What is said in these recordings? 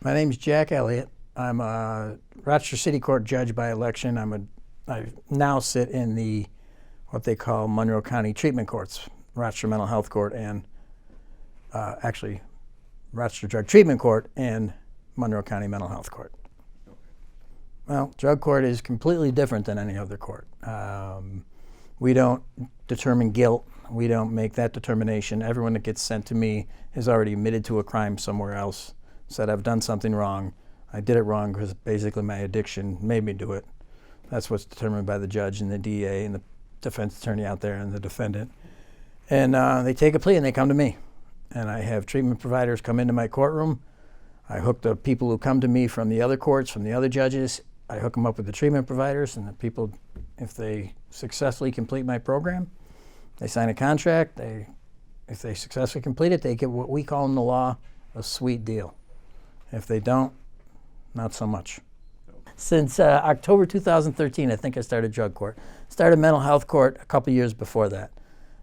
My name's Jack Elliot. I'm a Rochester City Court judge by election. I now sit in the what they call Monroe County Treatment Courts, Rochester Mental Health Court, and actually Rochester Drug Treatment Court and Monroe County Mental Health Court. Well, drug court is completely different than any other court. We don't determine guilt. We don't make that determination. Everyone that gets sent to me is already admitted to a crime somewhere else, said I've done something wrong. I did it wrong because basically my addiction made me do it. That's what's determined by the judge and the DA and the defense attorney out there and the defendant. And they take a plea and they come to me. And I have treatment providers come into my courtroom. I hook the people who come to me from the other courts, from the other judges, I hook them up with the treatment providers, and the people, if they successfully complete my program, they sign a contract. If they successfully complete it, they get what we call in the law a sweet deal. If they don't, not so much. Since October 2013, I think I started drug court. Started mental health court a couple years before that.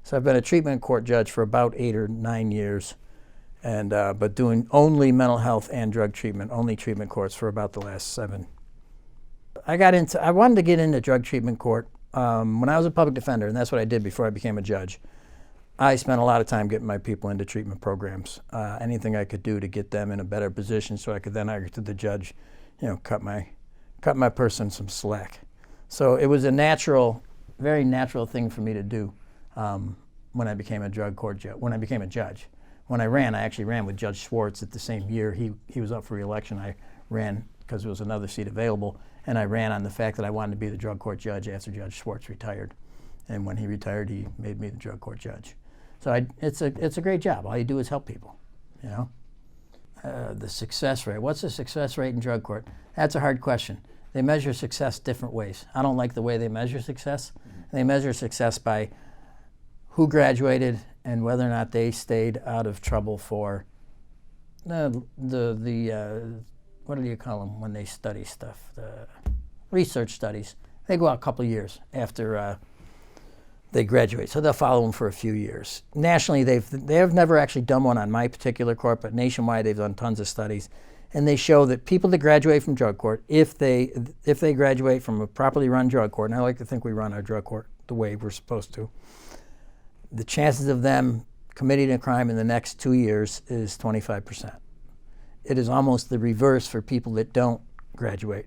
So I've been a treatment court judge for about 8 or 9 years, and but doing only mental health and drug treatment, only treatment courts for about the last 7. I wanted to get into drug treatment court when I was a public defender, and that's what I did before I became a judge. I spent a lot of time getting my people into treatment programs, anything I could do to get them in a better position so I could then argue to the judge, cut my person some slack. So it was a natural, very natural thing for me to do when I became a drug court judge. When I became a judge, when I actually ran with Judge Schwartz at the same year. He was up for re-election. I ran because there was another seat available, and I ran on the fact that I wanted to be the drug court judge after Judge Schwartz retired. And when he retired, he made me the drug court judge. So it's a great job. All you do is help people, The success rate. What's the success rate in drug court? That's a hard question. They measure success different ways. I don't like the way they measure success. They measure success by who graduated and whether or not they stayed out of trouble for the what do you call them when they study stuff? The research studies. They go out a couple of years after they graduate, so they'll follow them for a few years. Nationally, they've never actually done one on my particular court, but nationwide they've done tons of studies, and they show that people that graduate from drug court, if they graduate from a properly run drug court, and I like to think we run our drug court the way we're supposed to, the chances of them committing a crime in the next 2 years is 25%. It is almost the reverse for people that don't graduate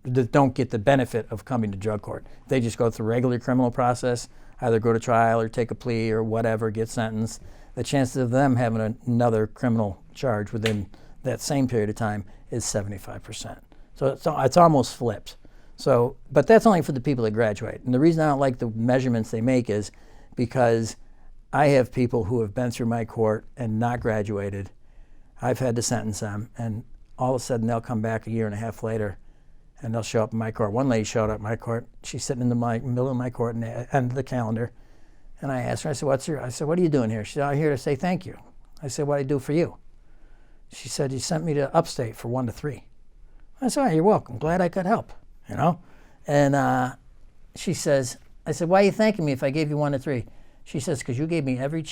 that don't get the benefit of coming to drug court. They just go through regular criminal process, either go to trial or take a plea or whatever, get sentenced. The chances of them having another criminal charge within that same period of time is 75%. So it's almost flipped. So, but that's only for the people that graduate. And the reason I don't like the measurements they make is because I have people who have been through my court and not graduated. I've had to sentence them, and all of a sudden they'll come back a year and a half later and they'll show up in my court. One lady showed up in my court. She's sitting in the middle of my court and the end of the calendar. And I asked her, I said, what are you doing here? She said, I'm here to say thank you. I said, what do I do for you? She said, you sent me to upstate for 1 to 3. I said, oh, you're welcome. Glad I could help, And she says, I said, why are you thanking me if I gave you 1 to 3? She says, because you gave me every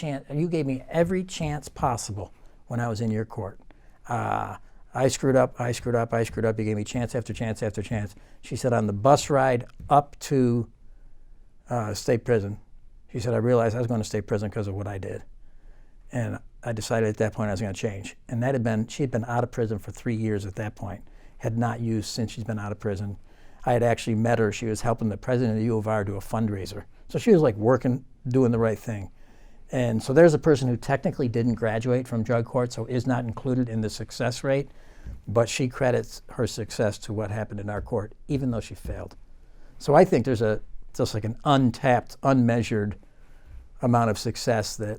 chance possible when I was in your court. I screwed up. You gave me chance after chance after chance. She said, on the bus ride up to state prison, she said, I realized I was going to state prison because of what I did. And I decided at that point I was going to change. And she had been out of prison for 3 years at that point, had not used since she's been out of prison. I had actually met her. She was helping the president of the U of R do a fundraiser. So she was like working, doing the right thing. And so there's a person who technically didn't graduate from drug court, so is not included in the success rate, but she credits her success to what happened in our court, even though she failed. So I think there's just like an untapped, unmeasured amount of success that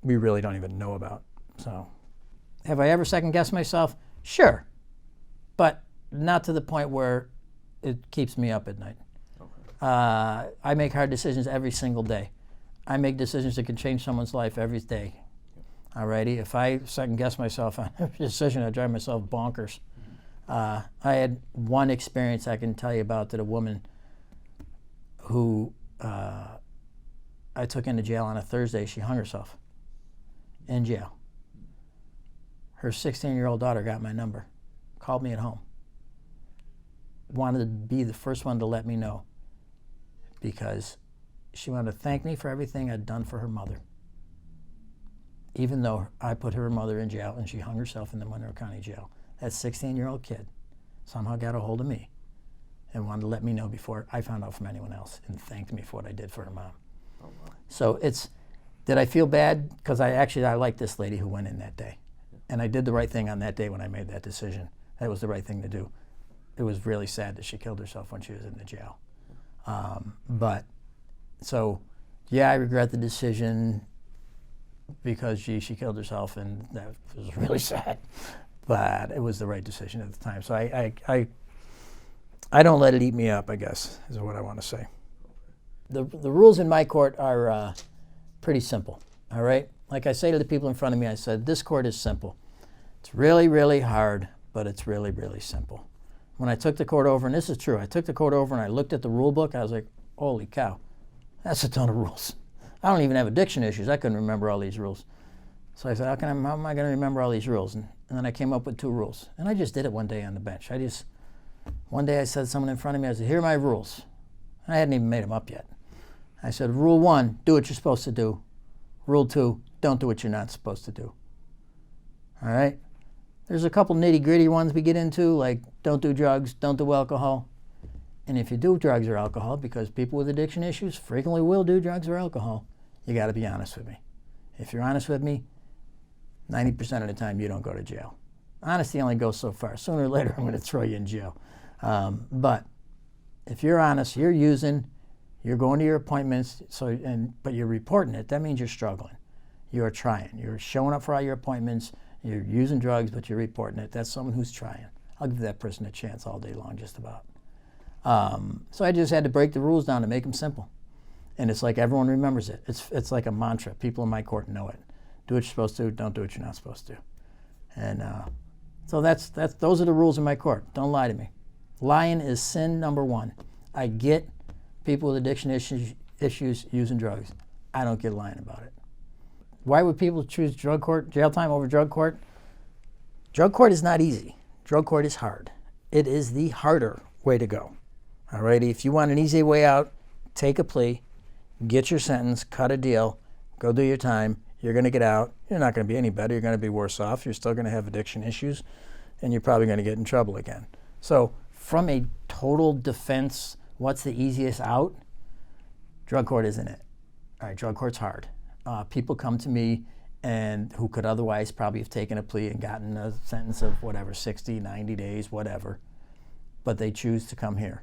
we really don't even know about. So have I ever second-guessed myself? Sure, but not to the point where it keeps me up at night. Okay. I make hard decisions every single day. I make decisions that can change someone's life every day. Alrighty, if I second guess myself on every decision, I drive myself bonkers. I had one experience I can tell you about that a woman who I took into jail on a Thursday, she hung herself in jail. Her 16-year-old daughter got my number. called me at home. Wanted to be the first one to let me know, because she wanted to thank me for everything I'd done for her mother. Even though I put her mother in jail and she hung herself in the Monroe County Jail. That 16-year-old kid somehow got a hold of me and wanted to let me know before I found out from anyone else, and thanked me for what I did for her mom. Oh, wow. So did I feel bad? Because I liked this lady who went in that day. And I did the right thing on that day when I made that decision. That was the right thing to do. It was really sad that she killed herself when she was in the jail. Yeah, I regret the decision because, she killed herself, and that was really sad. But it was the right decision at the time. So I don't let it eat me up, I guess, is what I want to say. The rules in my court are pretty simple, all right? Like I say to the people in front of me, I said, this court is simple. It's really, really hard, but it's really, really simple. When I took the court over, and this is true, I took the court over and I looked at the rule book, I was like, holy cow, that's a ton of rules. I don't even have addiction issues. I couldn't remember all these rules. So I said, how am I going to remember all these rules? And then I came up with 2 rules. And I just did it one day on the bench. One day I said to someone in front of me, I said, here are my rules. I hadn't even made them up yet. I said, rule 1, do what you're supposed to do. Rule 2, don't do what you're not supposed to do. All right? There's a couple nitty-gritty ones we get into, like don't do drugs, don't do alcohol. And if you do drugs or alcohol, because people with addiction issues frequently will do drugs or alcohol, you got to be honest with me. If you're honest with me, 90% of the time you don't go to jail. Honesty only goes so far. Sooner or later I'm going to throw you in jail. But if you're honest, you're using, you're going to your appointments, but you're reporting it, that means you're struggling. You're trying. You're showing up for all your appointments, you're using drugs, but you're reporting it. That's someone who's trying. I'll give that person a chance all day long, just about. So I just had to break the rules down to make them simple. And it's like everyone remembers it. It's like a mantra. People in my court know it. Do what you're supposed to, don't do what you're not supposed to. And so those are the rules in my court. Don't lie to me. Lying is sin number 1. I get people with addiction issues using drugs. I don't get lying about it. Why would people choose jail time over drug court? Drug court is not easy. Drug court is hard. It is the harder way to go. All right, if you want an easy way out, take a plea, get your sentence, cut a deal, go do your time. You're going to get out. You're not going to be any better. You're going to be worse off. You're still going to have addiction issues, and you're probably going to get in trouble again. So from a total defense, what's the easiest out? Drug court isn't it. All right, drug court's hard. People come to me and who could otherwise probably have taken a plea and gotten a sentence of whatever, 60, 90 days, whatever, but they choose to come here.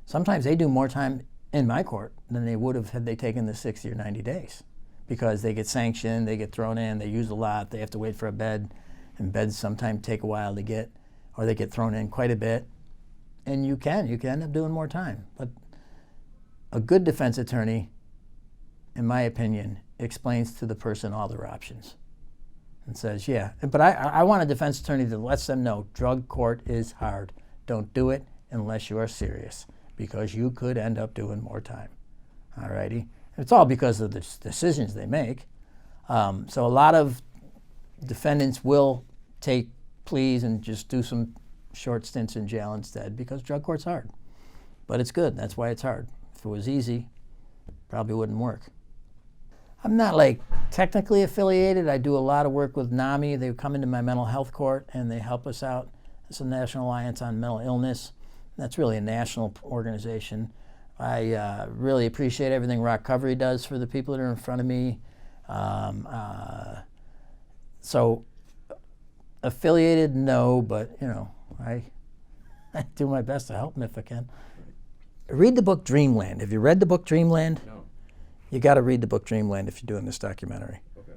Sometimes they do more time in my court than they would have had they taken the 60 or 90 days, because they get sanctioned, they get thrown in, they use a lot, they have to wait for a bed, and beds sometimes take a while to get, or they get thrown in quite a bit, and you can end up doing more time. But a good defense attorney, in my opinion, explains to the person all their options and says, yeah, but I want a defense attorney that lets them know drug court is hard. Don't do it unless you are serious, because you could end up doing more time. All righty? It's all because of the decisions they make. So a lot of defendants will take pleas and just do some short stints in jail instead, because drug court's hard. But it's good. That's why it's hard. If it was easy, probably wouldn't work. I'm not like technically affiliated. I do a lot of work with NAMI. They come into my mental health court and they help us out. It's a National Alliance on Mental Illness. That's really a national organization. I really appreciate everything Rock Covery does for the people that are in front of me. So affiliated, no, but I do my best to help them if I can. Read the book Dreamland. Have you read the book Dreamland? No. You got to read the book Dreamland if you're doing this documentary. Okay.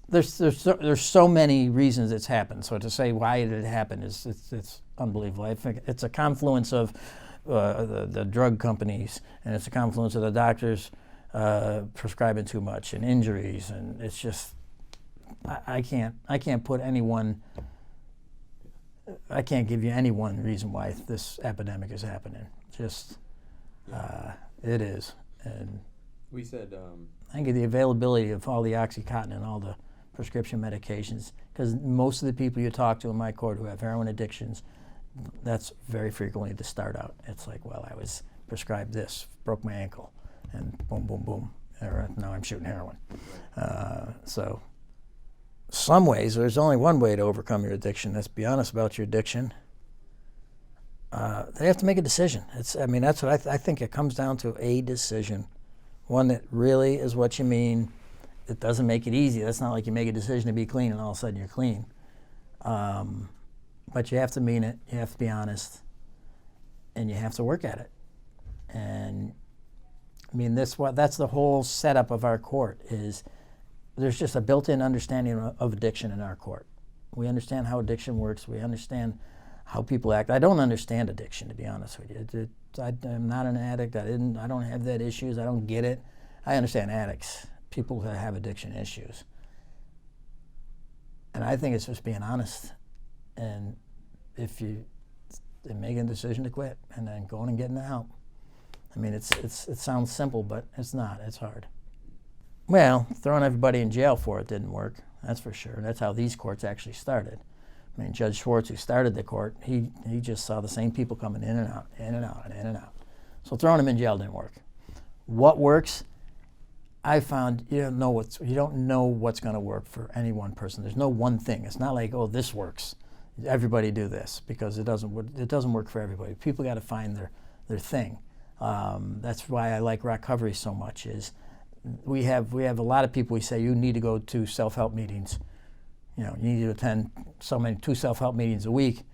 There's so many reasons it's happened. So to say why did it happen it's unbelievable. I think it's a confluence of the drug companies, and it's a confluence of the doctors prescribing too much, and injuries, and it's just I can't put anyone. I can't give you any one reason why this epidemic is happening. Just it is. And we said I think the availability of all the OxyContin and all the prescription medications, because most of the people you talk to in my court who have heroin addictions, that's very frequently the start out. It's like, well, I was prescribed this, broke my ankle, and boom, boom, boom, or now I'm shooting heroin. So some ways, there's only one way to overcome your addiction. Let's be honest about your addiction. They have to make a decision. That's what I think it comes down to, a decision. One that really is what you mean. It doesn't make it easy. That's not like you make a decision to be clean and all of a sudden you're clean. But you have to mean it. You have to be honest, and you have to work at it. And I mean, that's the whole setup of our court. Is there's just a built-in understanding of addiction in our court. We understand how addiction works. We understand how people act. I don't understand addiction, to be honest with you. I'm not an addict. I don't have that issues. I don't get it. I understand addicts, people that have addiction issues. And I think it's just being honest. And if you make a decision to quit and then going and getting the help. I mean, it sounds simple, but it's not. It's hard. Well, throwing everybody in jail for it didn't work. That's for sure. That's how these courts actually started. I mean, Judge Schwartz, who started the court, he just saw the same people coming in and out, in and out, and in and out. So throwing them in jail didn't work. What works? I found you don't know what's going to work for any one person. There's no one thing. It's not like, oh, this works, everybody do this, because it doesn't work for everybody. People got to find their thing. That's why I like recovery so much. Is we have a lot of people. We say you need to go to self-help meetings. You need to attend 2 self-help meetings a week,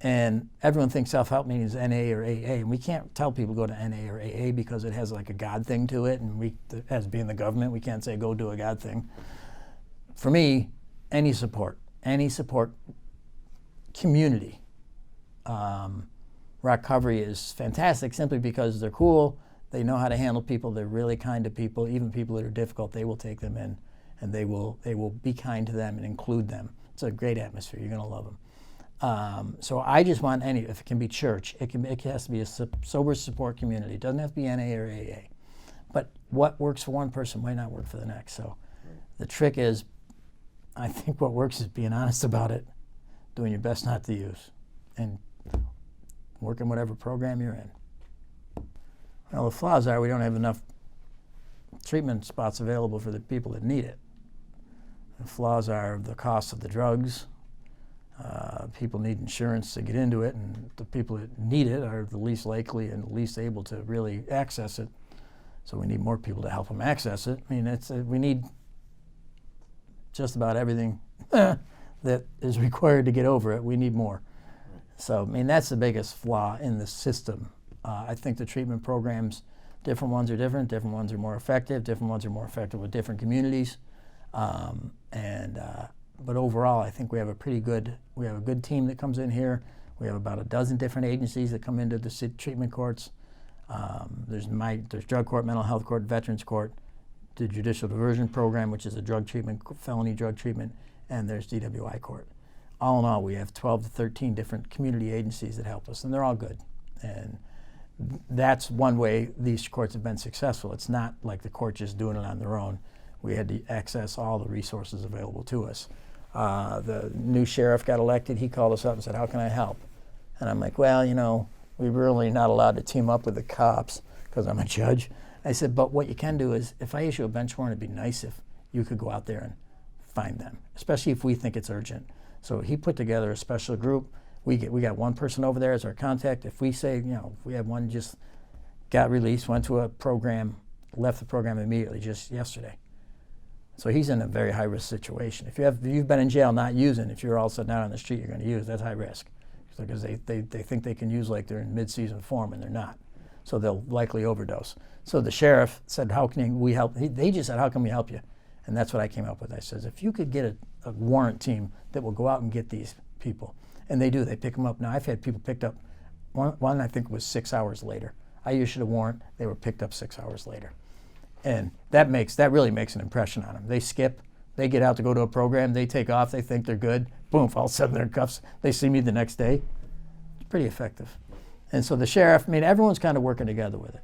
and everyone thinks self-help meetings is NA or AA, and we can't tell people go to NA or AA because it has like a God thing to it, and as being the government, we can't say go do a God thing. For me, any support community, recovery is fantastic simply because they're cool, they know how to handle people, they're really kind to people, even people that are difficult, they will take them in. And they will be kind to them and include them. It's a great atmosphere. You're going to love them. So I just want if it can be church, it has to be a sober support community. It doesn't have to be NA or AA. But what works for one person might not work for the next. So the trick is, I think what works is being honest about it, doing your best not to use, and working whatever program you're in. Well, the flaws are we don't have enough treatment spots available for the people that need it. The flaws are the cost of the drugs. People need insurance to get into it, and the people that need it are the least likely and least able to really access it. So we need more people to help them access it. I mean, we need just about everything that is required to get over it. We need more. So, I mean, that's the biggest flaw in the system. I think the treatment programs, different ones are different ones are more effective with different communities. But overall, I think we have a good team that comes in here. We have about a dozen different agencies that come into the treatment courts. There's drug court, mental health court, veterans court, the judicial diversion program, which is a drug treatment, felony drug treatment, and there's DWI court. All in all, we have 12 to 13 different community agencies that help us, and they're all good. And that's one way these courts have been successful. It's not like the court just doing it on their own. We had to access all the resources available to us. The new sheriff got elected. He called us up and said, how can I help? And I'm like, well, we're really not allowed to team up with the cops because I'm a judge. I said, but what you can do is, if I issue a bench warrant, it'd be nice if you could go out there and find them, especially if we think it's urgent. So he put together a special group. We got one person over there as our contact. If we say, if we have one just got released, went to a program, left the program immediately just yesterday. So he's in a very high-risk situation. If you've been in jail not using, if you're all sitting out on the street, you're going to use, that's high risk. Because they think they can use like they're in mid-season form, and they're not. So they'll likely overdose. So the sheriff said, how can we help? They just said, how can we help you? And that's what I came up with. I said, if you could get a warrant team that will go out and get these people. And they do. They pick them up. Now, I've had people picked up, one I think was 6 hours later. I issued a warrant. They were picked up 6 hours later. And that really makes an impression on them. They skip. They get out to go to a program. They take off. They think they're good. Boom, all of a sudden they're in cuffs. They see me the next day. It's pretty effective. And so the sheriff, everyone's kind of working together with it.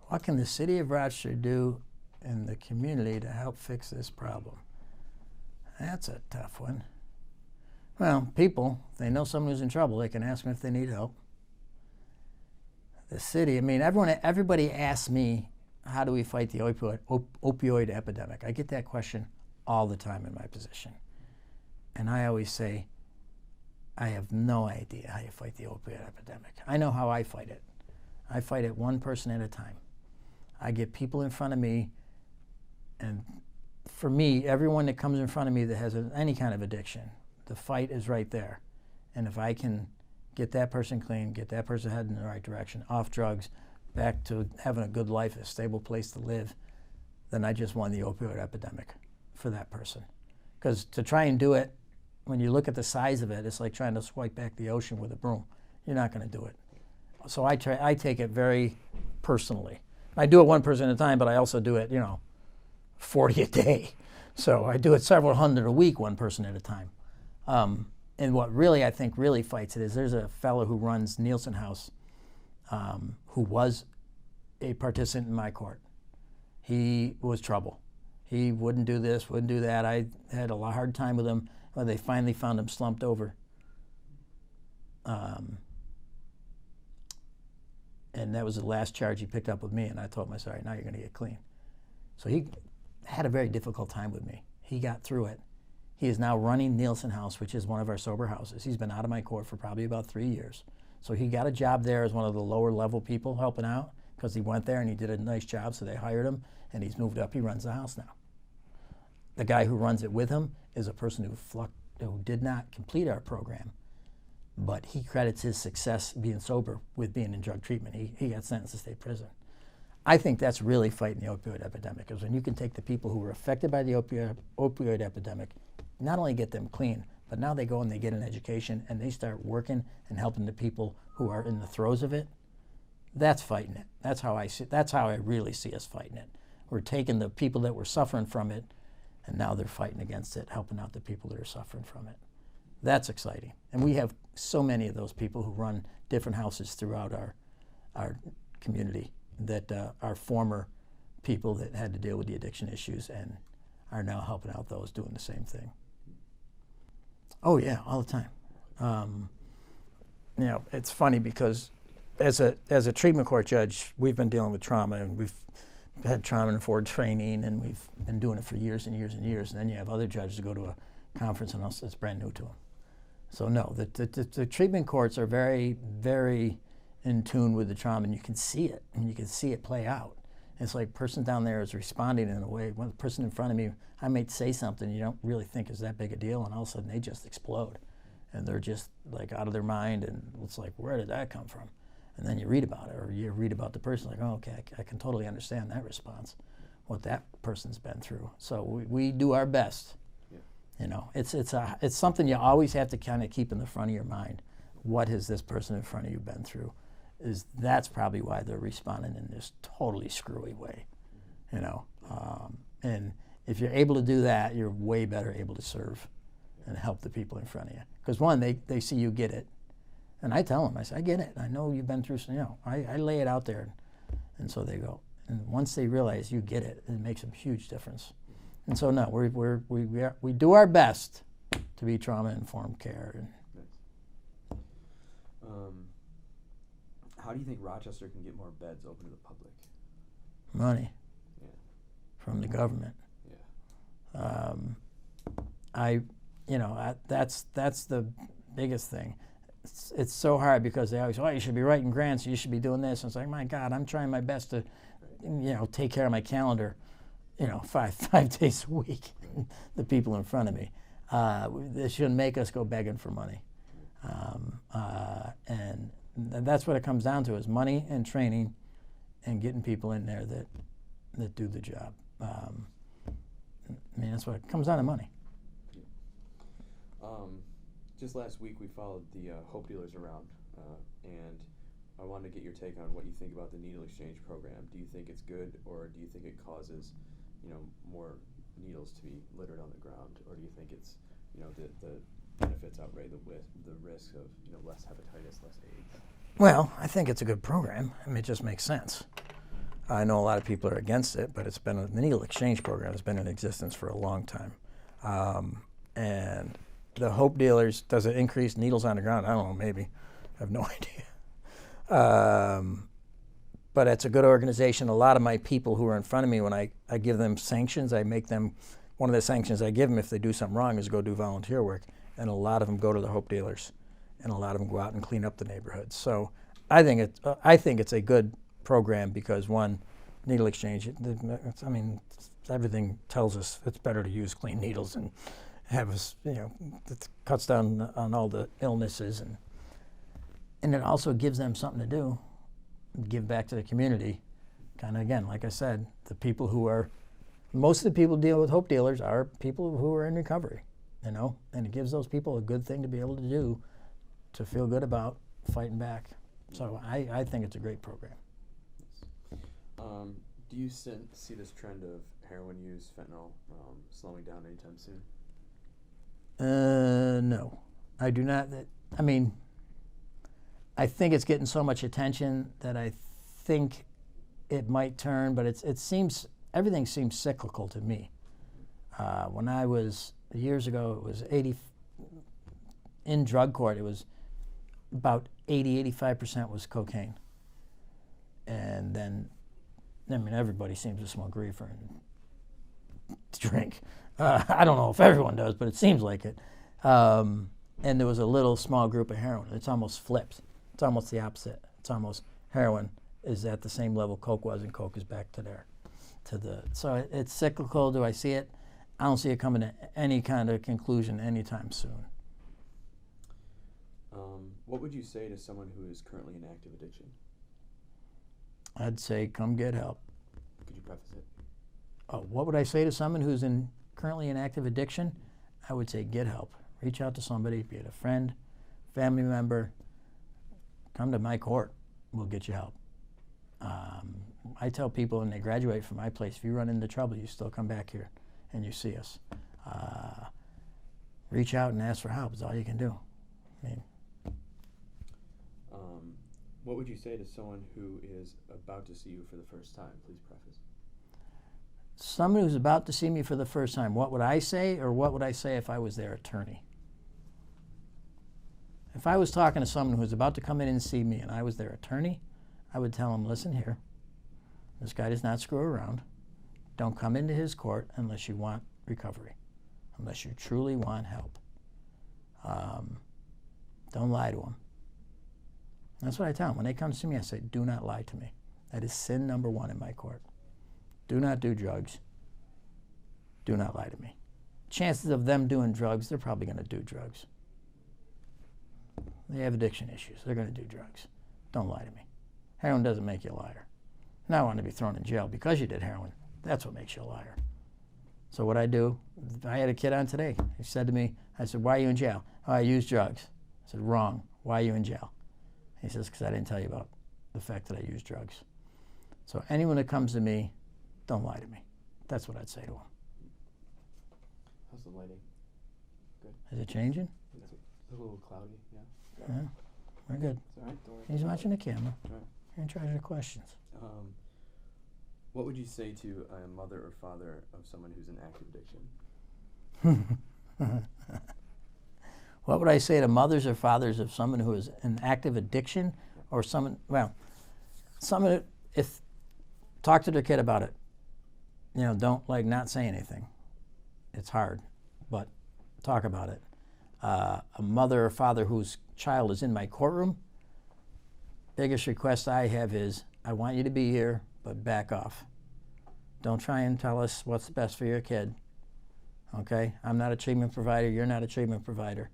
What can the city of Rochester do in the community to help fix this problem? That's a tough one. Well, people, if they know someone who's in trouble, they can ask them if they need help. The city, I mean, everybody asks me, how do we fight the opioid epidemic? I get that question all the time in my position. And I always say, I have no idea how you fight the opioid epidemic. I know how I fight it. I fight it one person at a time. I get people in front of me, and for me, everyone that comes in front of me that has any kind of addiction, the fight is right there. And if I can get that person clean, get that person heading in the right direction, off drugs, back to having a good life, a stable place to live, then I just won the opioid epidemic for that person. Because to try and do it, when you look at the size of it, it's like trying to swipe back the ocean with a broom. You're not going to do it. So I take it very personally. I do it one person at a time, but I also do it, 40 a day. So I do it several hundred a week, one person at a time. And what really, I think, really fights it is there's a fellow who runs Nielsen House who was a participant in my court. He was trouble. He wouldn't do this, wouldn't do that. I had a hard time with him. Well, they finally found him slumped over. And that was the last charge he picked up with me, and I told him, I said, all right, now you're going to get clean. So he had a very difficult time with me. He got through it. He is now running Nielsen House, which is one of our sober houses. He's been out of my court for probably about 3 years. So he got a job there as one of the lower level people helping out because he went there and he did a nice job, so they hired him, and he's moved up. He runs the house now. The guy who runs it with him is a person who did not complete our program, but he credits his success being sober with being in drug treatment. He got sentenced to state prison. I think that's really fighting the opioid epidemic, because when you can take the people who were affected by the opioid epidemic, not only get them clean, but now they go and they get an education and they start working and helping the people who are in the throes of it. That's fighting it. That's how I really see us fighting it. We're taking the people that were suffering from it, and now they're fighting against it, helping out the people that are suffering from it. That's exciting. And we have so many of those people who run different houses throughout our community that are former people that had to deal with the addiction issues and are now helping out those doing the same thing. Oh yeah, all the time. It's funny because as a treatment court judge, we've been dealing with trauma, and we've had trauma-informed training, and we've been doing it for years and years and years. And then you have other judges who go to a conference and it's brand new to them. So no, the treatment courts are very, very in tune with the trauma, and you can see it, and you can see it play out. It's like person down there is responding in a way. When the person in front of me, I might say something you don't really think is that big a deal, and all of a sudden they just explode, and they're just like out of their mind, and it's like, where did that come from? And then you read about it, or you read about the person, like, oh, okay, I can totally understand that response, what that person's been through. So we do our best. Yeah. It's something you always have to kind of keep in the front of your mind. What has this person in front of you been through? That's probably why they're responding in this totally screwy way, and if you're able to do that, you're way better able to serve and help the people in front of you. Because one, they see you get it, and I tell them, I say, I get it. I know you've been through some, I lay it out there, and so they go. And once they realize you get it, it makes a huge difference. And so no, we do our best to be trauma-informed care. How do you think Rochester can get more beds open to the public? Money. Yeah. From the government. Yeah. That's the biggest thing. It's so hard because they always say, oh, you should be writing grants, you should be doing this. And it's like, my God, I'm trying my best to, take care of my calendar, 5 days a week. The people in front of me. They shouldn't make us go begging for money. And that's what it comes down to, is money and training and getting people in there that do the job. That's what it comes down to, money. Just last week we followed the Hope Dealers around, and I wanted to get your take on what you think about the needle exchange program. Do you think it's good, or do you think it causes, more needles to be littered on the ground, or do you think it's, the benefits outweigh the risk of, less hepatitis, less AIDS? Well, I think it's a good program. It just makes sense. I know a lot of people are against it, but the needle exchange program has been in existence for a long time. And the hope dealers, does it increase needles on the ground? I don't know, maybe. I have no idea. But it's a good organization. A lot of my people who are in front of me, when I give them sanctions, I make them, one of the sanctions I give them if they do something wrong is go do volunteer work. And a lot of them go to the hope dealers, and a lot of them go out and clean up the neighborhoods. So I think it's a good program because, one, needle exchange, everything tells us it's better to use clean needles and have us, it cuts down on all the illnesses, and it also gives them something to do, give back to the community. Kind of, again, like I said, most of the people who deal with hope dealers are people who are in recovery, and it gives those people a good thing to be able to do, to feel good about fighting back. So I think it's a great program. Do you see this trend of heroin use, fentanyl, slowing down anytime soon? No, I do not. I think it's getting so much attention that I think it might turn, but everything seems cyclical to me. When I was, years ago, it was in drug court, it was about 85% was cocaine. And then, everybody seems to smoke reefer and drink. I don't know if everyone does, but it seems like it. And there was a little small group of heroin. It's almost flipped. It's almost the opposite. It's almost heroin is at the same level Coke was, and Coke is back to there. So it's cyclical. Do I see it? I don't see it coming to any kind of conclusion anytime soon. What would you say to someone who is currently in active addiction? I'd say come get help. Could you preface it? What would I say to someone who's currently in active addiction? I would say get help. Reach out to somebody, be it a friend, family member. Come to my court. We'll get you help. I tell people when they graduate from my place, if you run into trouble, you still come back here and you see us. Reach out and ask for help is all you can do. What would you say to someone who is about to see you for the first time? Please preface. Someone who's about to see me for the first time, what would I say, or what would I say if I was their attorney? If I was talking to someone who was about to come in and see me and I was their attorney, I would tell them, listen here, this guy does not screw around. Don't come into his court unless you want recovery, unless you truly want help. Don't lie to him. That's what I tell them. When they come to see me, I say, do not lie to me. That is sin number one in my court. Do not do drugs. Do not lie to me. Chances of them doing drugs, they're probably going to do drugs. They have addiction issues. They're going to do drugs. Don't lie to me. Heroin doesn't make you a liar. Now I want to be thrown in jail because you did heroin. That's what makes you a liar. So what I do, I had a kid on today. He said to me, I said, why are you in jail? Oh, I used drugs. I said, wrong. Why are you in jail? He says, because I didn't tell you about the fact that I used drugs. So anyone that comes to me, don't lie to me. That's what I'd say to him. How's the lighting? Good. Is it changing? It's a little cloudy, yeah. Yeah, we're good. It's all right, don't worry. He's watching the camera. All right. You're in charge of the questions. What would you say to a mother or father of someone who's in active addiction? What would I say to mothers or fathers of someone who is in active addiction, or someone talk to their kid about it. Don't not say anything. It's hard, but talk about it. A mother or father whose child is in my courtroom, biggest request I have is, I want you to be here, but back off. Don't try and tell us what's best for your kid. Okay? I'm not a treatment provider. You're not a treatment provider.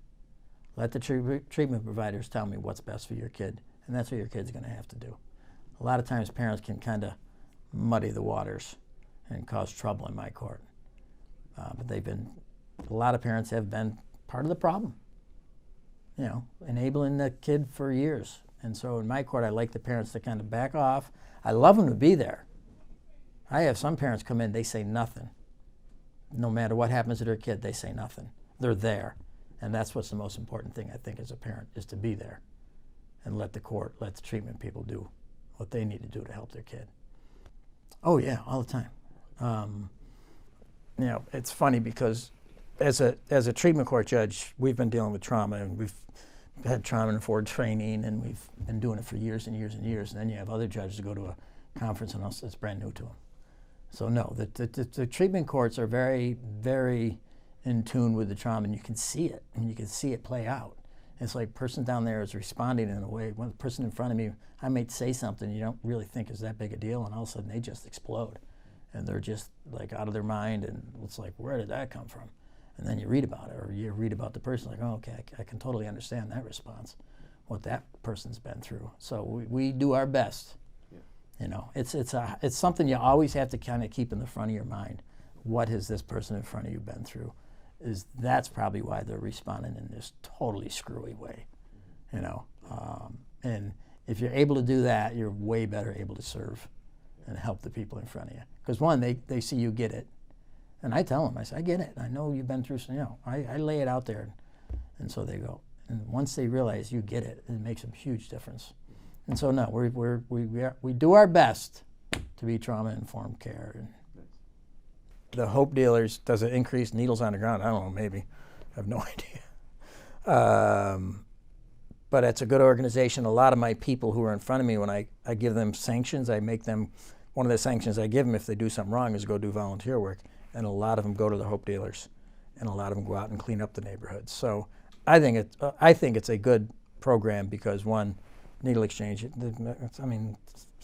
Let the treatment providers tell me what's best for your kid, and that's what your kid's going to have to do. A lot of times parents can kind of muddy the waters and cause trouble in my court. But a lot of parents have been part of the problem, enabling the kid for years. And so in my court, I like the parents to kind of back off. I love them to be there. I have some parents come in, they say nothing. No matter what happens to their kid, they say nothing. They're there. And that's what's the most important thing, I think, as a parent, is to be there and let the court, let the treatment people do what they need to do to help their kid. Oh yeah, all the time. It's funny because as a treatment court judge, we've been dealing with trauma, and we've had trauma-informed training, and we've been doing it for years and years and years. And then you have other judges go to a conference and it's brand new to them. So no, the treatment courts are very, very in tune with the trauma, and you can see it. I mean, you can see it play out. It's like person down there is responding in a way. When the person in front of me, I might say something you don't really think is that big a deal, and all of a sudden they just explode, and they're just like out of their mind, and it's like, where did that come from? And then you read about it, or you read about the person, like, oh, okay, I can totally understand that response, what that person's been through. So we do our best. Yeah. It's something you always have to kind of keep in the front of your mind. What has this person in front of you been through? That's probably why they're responding in this totally screwy way, and if you're able to do that, you're way better able to serve and help the people in front of you. Because one, they see you get it, and I tell them, I say, I get it. I know you've been through some, I lay it out there, and so they go. And once they realize you get it, it makes a huge difference. And so no, we do our best to be trauma-informed care. And the Hope Dealers, does it increase needles on the ground? I don't know, maybe. I have no idea. But it's a good organization. A lot of my people who are in front of me, when I give them sanctions, I make them, one of the sanctions I give them if they do something wrong is go do volunteer work. And a lot of them go to the Hope Dealers, and a lot of them go out and clean up the neighborhoods. So I think it's a good program because, one, needle exchange,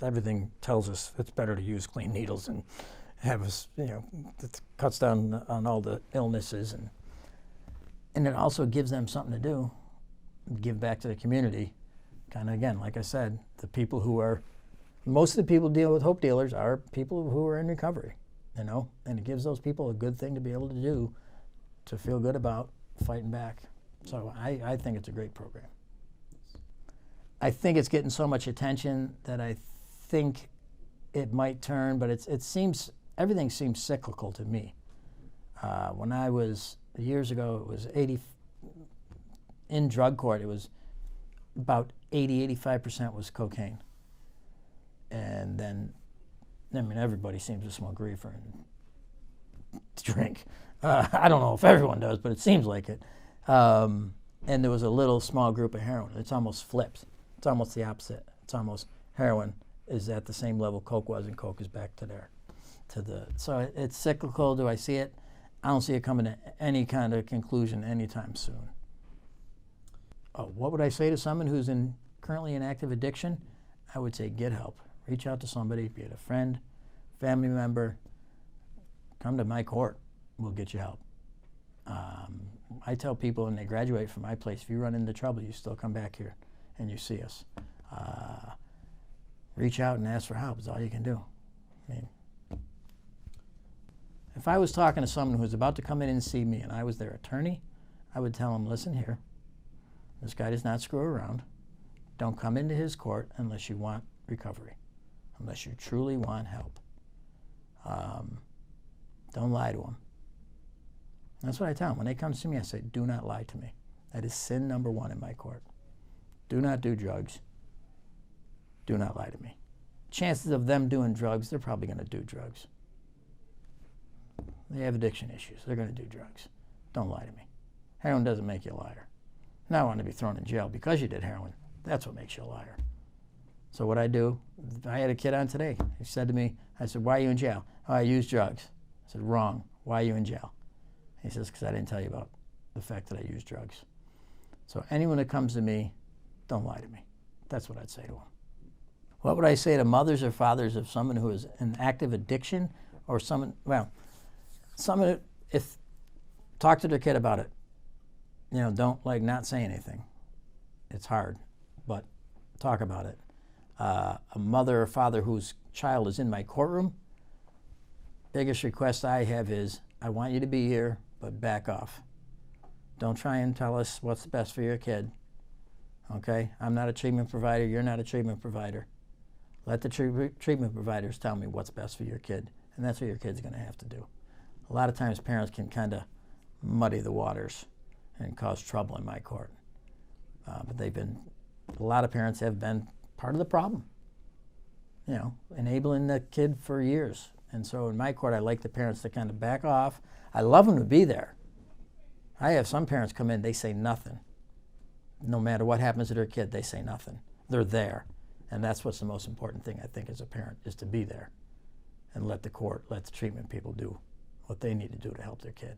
everything tells us it's better to use clean needles and have us, it cuts down on all the illnesses, and it also gives them something to do, give back to the community. Kind of, again, like I said, most of the people who deal with Hope Dealers are people who are in recovery, and it gives those people a good thing to be able to do, to feel good about fighting back. So I think it's a great program. I think it's getting so much attention that I think it might turn, but everything seems cyclical to me. When I was, years ago, it was in drug court, it was about 85% was cocaine. And then, everybody seems to smoke reefer and drink. I don't know if everyone does, but it seems like it. And there was a little small group of heroin. It's almost flipped. It's almost the opposite. It's almost heroin is at the same level Coke was, and Coke is back to there. So it's cyclical. Do I see it? I don't see it coming to any kind of conclusion anytime soon. What would I say to someone who's currently in active addiction? I would say get help. Reach out to somebody, be it a friend, family member. Come to my court. We'll get you help. I tell people when they graduate from my place, if you run into trouble, you still come back here and you see us. Reach out and ask for help is all you can do. If I was talking to someone who was about to come in and see me and I was their attorney, I would tell them, listen here, this guy does not screw around. Don't come into his court unless you want recovery, unless you truly want help. Don't lie to him. That's what I tell them. When they come to see me, I say, do not lie to me. That is sin number one in my court. Do not do drugs. Do not lie to me. Chances of them doing drugs, they're probably going to do drugs. They have addiction issues. They're going to do drugs. Don't lie to me. Heroin doesn't make you a liar. Now I want to be thrown in jail because you did heroin. That's what makes you a liar. So what I do, I had a kid on today. He said to me, I said, why are you in jail? Oh, I used drugs. I said, wrong. Why are you in jail? He says, because I didn't tell you about the fact that I used drugs. So anyone that comes to me, don't lie to me. That's what I'd say to them. What would I say to mothers or fathers of someone who is in active addiction or someone, talk to their kid about it. Don't not say anything. It's hard, but talk about it. A mother or father whose child is in my courtroom, biggest request I have is, I want you to be here, but back off. Don't try and tell us what's best for your kid. Okay? I'm not a treatment provider. You're not a treatment provider. Let the treatment providers tell me what's best for your kid, and that's what your kid's going to have to do. A lot of times parents can kind of muddy the waters and cause trouble in my court. But a lot of parents have been part of the problem. enabling the kid for years. And so in my court, I like the parents to kind of back off. I love them to be there. I have some parents come in, they say nothing. No matter what happens to their kid, they say nothing. They're there. And that's what's the most important thing, I think, as a parent, is to be there and let the court, let the treatment people do what they need to do to help their kid.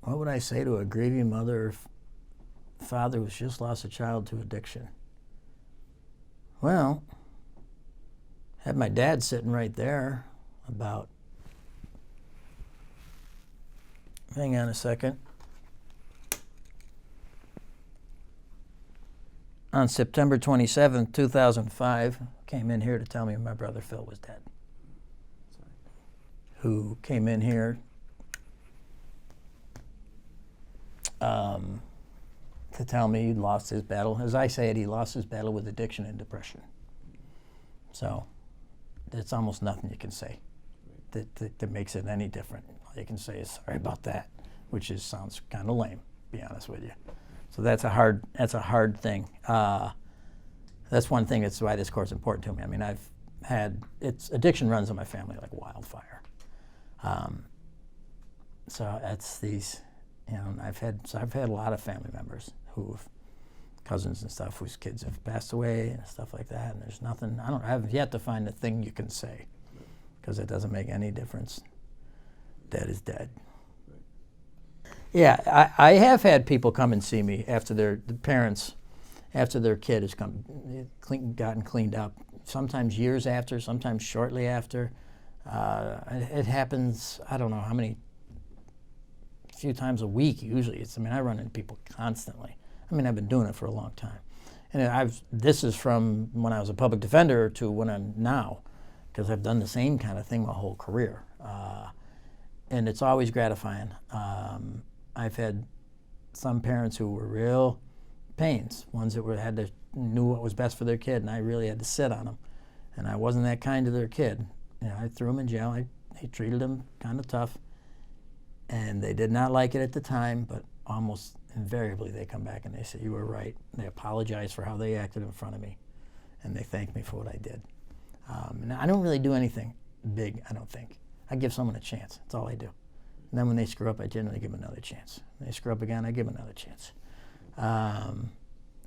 What would I say to a grieving mother or father who's just lost a child to addiction? Well, had my dad sitting right there about, hang on a second. On September 27th, 2005, came in here to tell me my brother Phil was dead. Sorry. Who came in here to tell me he'd lost his battle. As I say it, he lost his battle with addiction and depression. So there's almost nothing you can say that makes it any different. All you can say is sorry about that, which sounds kind of lame, to be honest with you. So that's a hard thing. That's one thing. That's why this court's important to me. I mean, addiction runs in my family like wildfire. So that's these, I've had a lot of family members cousins and stuff whose kids have passed away and stuff like that. And there's nothing. I have yet to find a thing you can say, because it doesn't make any difference. Dead is dead. Yeah, I have had people come and see me after the parents, after their kid has gotten cleaned up. Sometimes years after, sometimes shortly after. It happens, I don't know how many, a few times a week usually. I run into people constantly. I've been doing it for a long time. And this is from when I was a public defender to when I'm now, because I've done the same kind of thing my whole career. And it's always gratifying. I've had some parents who were real pains, ones that knew what was best for their kid, and I really had to sit on them. And I wasn't that kind to their kid. I threw them in jail. I treated them kind of tough. And they did not like it at the time, but almost invariably they come back and they say, you were right. They apologize for how they acted in front of me, and they thank me for what I did. And I don't really do anything big, I don't think. I give someone a chance. That's all I do. And then when they screw up, I generally give them another chance. When they screw up again, I give them another chance.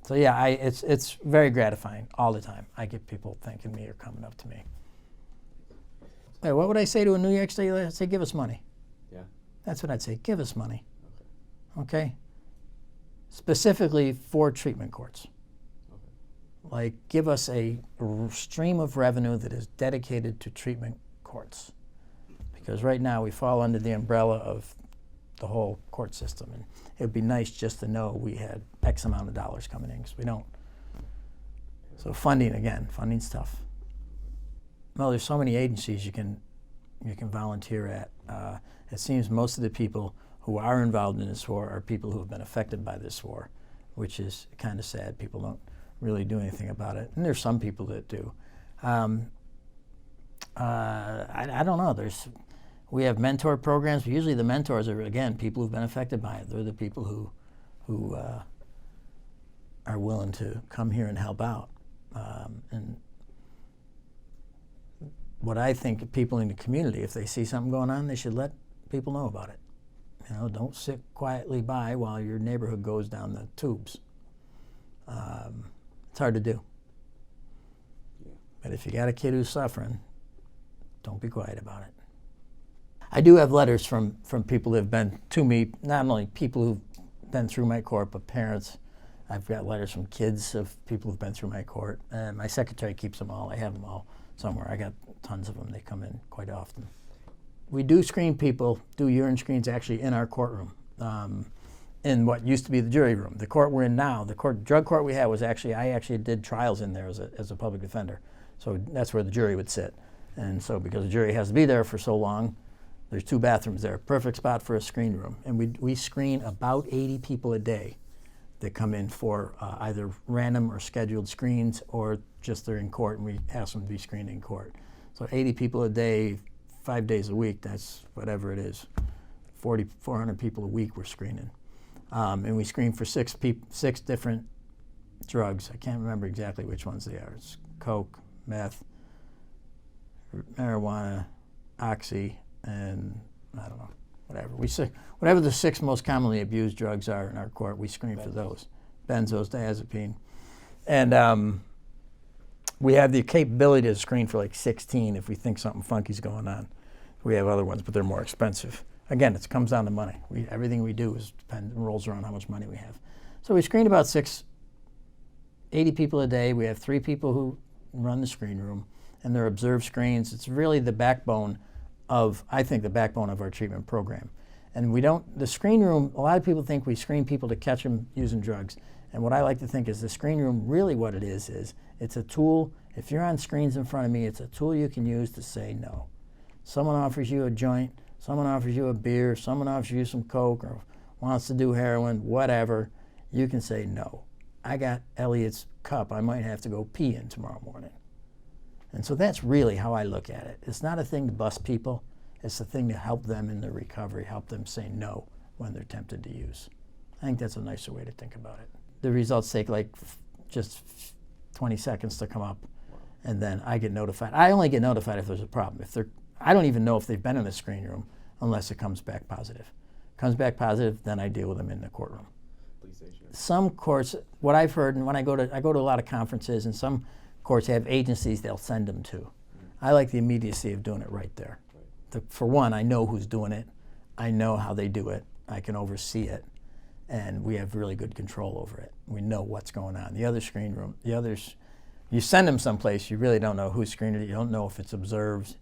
So yeah, it's very gratifying all the time. I get people thanking me or coming up to me. Hey, what would I say to a New York State? I'd say, give us money. Yeah. That's what I'd say. Give us money. Okay? Specifically for treatment courts. Okay. Like, give us a stream of revenue that is dedicated to treatment courts. Because right now we fall under the umbrella of the whole court system. And it would be nice just to know we had X amount of dollars coming in, because we don't. So funding's tough. Well, there's so many agencies you can volunteer at. It seems most of the people who are involved in this war are people who have been affected by this war, which is kind of sad. People don't really do anything about it. And there's some people that do. I don't know. We have mentor programs, but usually the mentors are, again, people who've been affected by it. They're the people who are willing to come here and help out. And what I think people in the community, if they see something going on, they should let people know about it. Don't sit quietly by while your neighborhood goes down the tubes. It's hard to do. Yeah. But if you got a kid who's suffering, don't be quiet about it. I do have letters from people who have been to me, not only people who've been through my court, but parents. I've got letters from kids of people who've been through my court. And my secretary keeps them all. I have them all somewhere. I got tons of them. They come in quite often. We do screen people, do urine screens actually in our courtroom, in what used to be the jury room. The court we're in now, the drug court we had was I actually did trials in there as a public defender. So that's where the jury would sit. And so because the jury has to be there for so long, there's 2 bathrooms there, perfect spot for a screen room. And we screen about 80 people a day that come in for either random or scheduled screens, or just they're in court and we ask them to be screened in court. So 80 people a day, 5 days a week, that's whatever it is. 400 people a week we're screening. And we screen for 6 different drugs. I can't remember exactly which ones they are. It's coke, meth, marijuana, oxy, and I don't know, whatever. Whatever the 6 most commonly abused drugs are in our court, we screen for those. Benzos, diazepine. And we have the capability to screen for like 16 if we think something funky's going on. We have other ones, but they're more expensive. Again, it comes down to money. Everything we do rolls around how much money we have. So we screen about 80 people a day. We have 3 people who run the screen room, and they're observed screens. It's really the backbone of, I think, the backbone of our treatment program. And the screen room, a lot of people think we screen people to catch them using drugs. And what I like to think is the screen room, really what it is it's a tool. If you're on screens in front of me, it's a tool you can use to say no. Someone offers you a joint, someone offers you a beer, someone offers you some coke or wants to do heroin, whatever, you can say no. I got Elliot's cup I might have to go pee in tomorrow morning. And so that's really how I look at it. It's not a thing to bust people. It's a thing to help them in their recovery, help them say no when they're tempted to use. I think that's a nicer way to think about it. The results take like just 20 seconds to come up, and then I get notified. I only get notified if there's a problem. I don't even know if they've been in the screen room unless it comes back positive. Comes back positive, then I deal with them in the courtroom. Please say sure. Some courts, what I've heard, and when I go to a lot of conferences, and some courts have agencies they'll send them to. I like the immediacy of doing it right there. For one, I know who's doing it. I know how they do it. I can oversee it. And we have really good control over it. We know what's going on. The other screen room, you send them someplace, you really don't know who's screened it. You don't know if it's observed.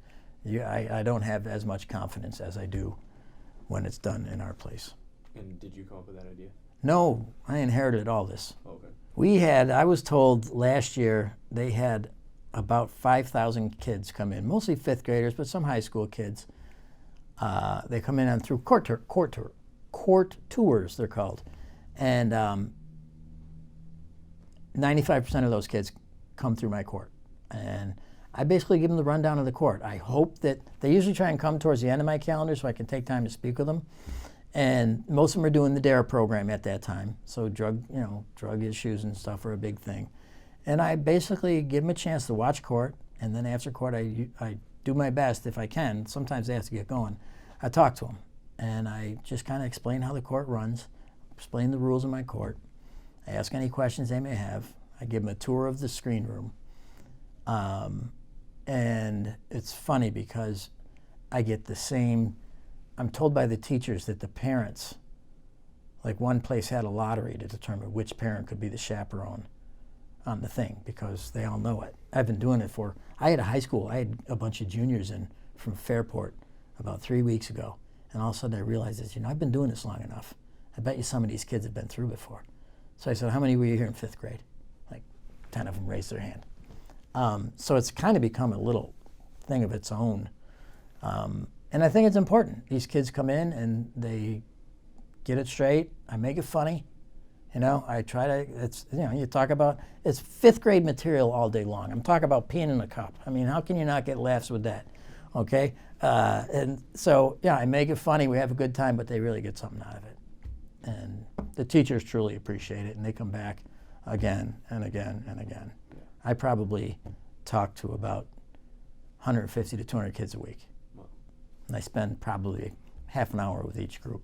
I don't have as much confidence as I do when it's done in our place. And did you come up with that idea? No, I inherited all this. Okay. I was told last year they had about 5,000 kids come in, mostly 5th graders, but some high school kids. They come in through court tours, they're called. And 95% of those kids come through my court. And I basically give them the rundown of the court. I hope that they usually try and come towards the end of my calendar so I can take time to speak with them. And most of them are doing the DARE program at that time. So drug issues and stuff are a big thing. And I basically give them a chance to watch court, and then after court I do my best if I can. Sometimes they have to get going. I talk to them, and I just kind of explain how the court runs, explain the rules of my court. I ask any questions they may have. I give them a tour of the screen room. And it's funny because I get the same, I'm told by the teachers that the parents, like one place had a lottery to determine which parent could be the chaperone on the thing because they all know it. I've been doing it I had a bunch of juniors in from Fairport about 3 weeks ago, and all of a sudden I realized this, I've been doing this long enough. I bet you some of these kids have been through before. So I said, how many were you here in 5th grade? Like 10 of them raised their hand. So it's kind of become a little thing of its own. And I think it's important. These kids come in and they get it straight. I make it funny. I try to, you talk about, it's 5th grade material all day long. I'm talking about peeing in a cup. I mean, how can you not get laughs with that? Okay? And so, I make it funny. We have a good time, but they really get something out of it. And the teachers truly appreciate it, and they come back again and again and again. I probably talk to about 150 to 200 kids a week. And I spend probably half an hour with each group.